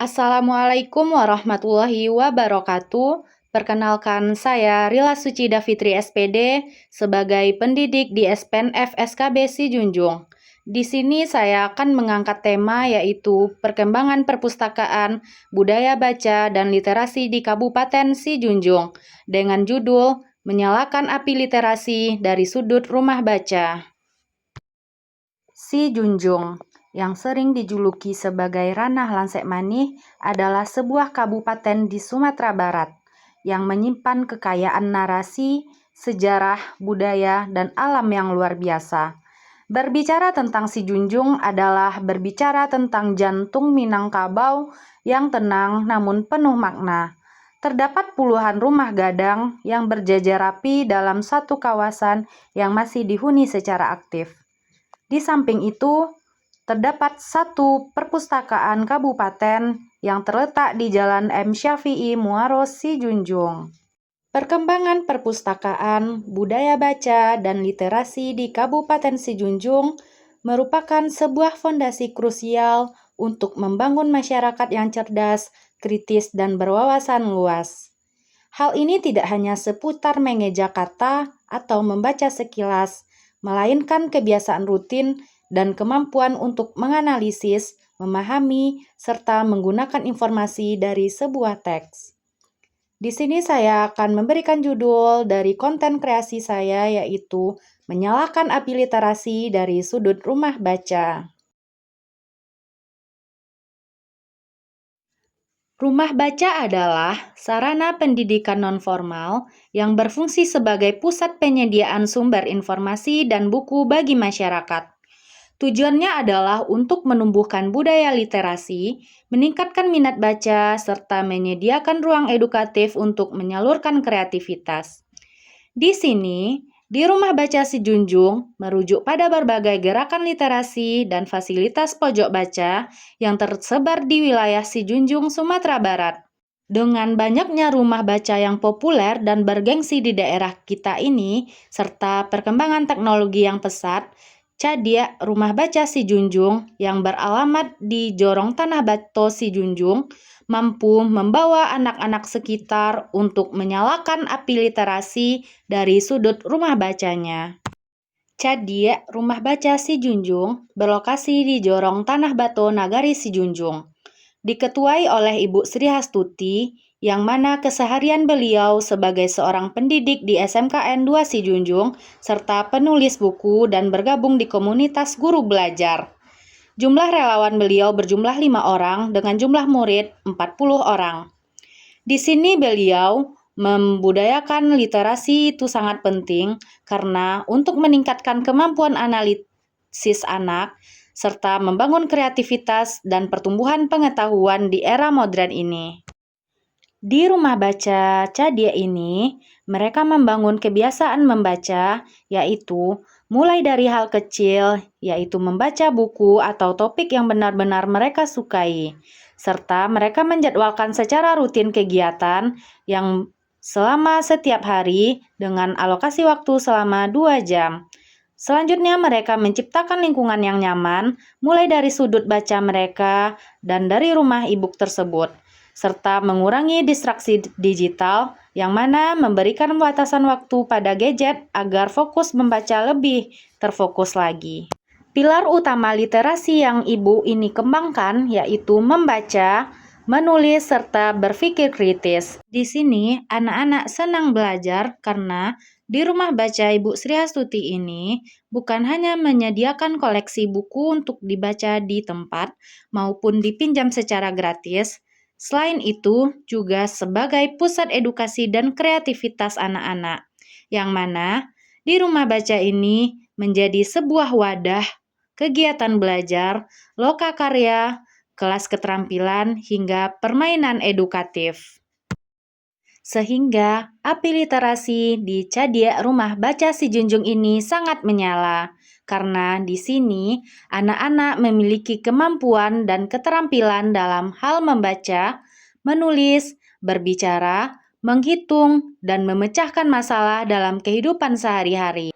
Assalamualaikum warahmatullahi wabarakatuh. Perkenalkan, saya Rila Sucida Fitri SPD sebagai pendidik di SPNF SKB Sijunjung. Di sini saya akan mengangkat tema yaitu perkembangan perpustakaan, budaya baca, dan literasi di Kabupaten Sijunjung dengan judul Menyalakan Api Literasi dari Sudut Rumah Baca. Sijunjung, yang sering dijuluki sebagai Ranah Lansek Manih, adalah sebuah kabupaten di Sumatera Barat yang menyimpan kekayaan narasi, sejarah, budaya, dan alam yang luar biasa. Berbicara tentang Sijunjung adalah berbicara tentang jantung Minangkabau yang tenang namun penuh makna. Terdapat puluhan rumah gadang yang berjajar rapi dalam satu kawasan yang masih dihuni secara aktif. Di samping itu, terdapat satu perpustakaan kabupaten yang terletak di Jalan M. Syafi'i Muaro Sijunjung. Perkembangan perpustakaan, budaya baca, dan literasi di Kabupaten Sijunjung merupakan sebuah fondasi krusial untuk membangun masyarakat yang cerdas, kritis, dan berwawasan luas. Hal ini tidak hanya seputar mengeja kata atau membaca sekilas, melainkan kebiasaan rutin dan kemampuan untuk menganalisis, memahami, serta menggunakan informasi dari sebuah teks. Di sini saya akan memberikan judul dari konten kreasi saya, yaitu Menyalakan Api Literasi dari Sudut Rumah Baca. Rumah baca adalah sarana pendidikan nonformal yang berfungsi sebagai pusat penyediaan sumber informasi dan buku bagi masyarakat. Tujuannya adalah untuk menumbuhkan budaya literasi, meningkatkan minat baca, serta menyediakan ruang edukatif untuk menyalurkan kreativitas. Di sini, di Rumah Baca Sijunjung merujuk pada berbagai gerakan literasi dan fasilitas pojok baca yang tersebar di wilayah Sijunjung, Sumatera Barat. Dengan banyaknya rumah baca yang populer dan bergengsi di daerah kita ini, serta perkembangan teknologi yang pesat, Cadia Rumah Baca Sijunjung yang beralamat di Jorong Tanah Bato Sijunjung mampu membawa anak-anak sekitar untuk menyalakan api literasi dari sudut rumah bacanya. Cadia Rumah Baca Sijunjung berlokasi di Jorong Tanah Bato Nagari Sijunjung. Diketuai oleh Ibu Sri Hastuti, yang mana keseharian beliau sebagai seorang pendidik di SMKN 2 Sijunjung, serta penulis buku dan bergabung di komunitas guru belajar. Jumlah relawan beliau berjumlah 5 orang dengan jumlah murid 40 orang. Di sini beliau membudayakan literasi itu sangat penting karena untuk meningkatkan kemampuan analisis anak, serta membangun kreativitas dan pertumbuhan pengetahuan di era modern ini. Di Rumah Baca Cadia ini, mereka membangun kebiasaan membaca, yaitu mulai dari hal kecil, yaitu membaca buku atau topik yang benar-benar mereka sukai, serta mereka menjadwalkan secara rutin kegiatan yang selama setiap hari dengan alokasi waktu selama 2 jam. Selanjutnya mereka menciptakan lingkungan yang nyaman, mulai dari sudut baca mereka dan dari rumah e-book tersebut, serta mengurangi distraksi digital yang mana memberikan batasan waktu pada gadget agar fokus membaca lebih terfokus lagi. Pilar utama literasi yang Ibu ini kembangkan yaitu membaca, menulis, serta berpikir kritis. Di sini, anak-anak senang belajar karena di Rumah Baca Ibu Sri Hastuti ini bukan hanya menyediakan koleksi buku untuk dibaca di tempat maupun dipinjam secara gratis, selain itu juga sebagai pusat edukasi dan kreativitas anak-anak, yang mana di Rumah Baca ini menjadi sebuah wadah kegiatan belajar, lokakarya, kelas keterampilan, hingga permainan edukatif. Sehingga api literasi di Cadia Rumah Baca Sijunjung ini sangat menyala, karena di sini anak-anak memiliki kemampuan dan keterampilan dalam hal membaca, menulis, berbicara, menghitung, dan memecahkan masalah dalam kehidupan sehari-hari.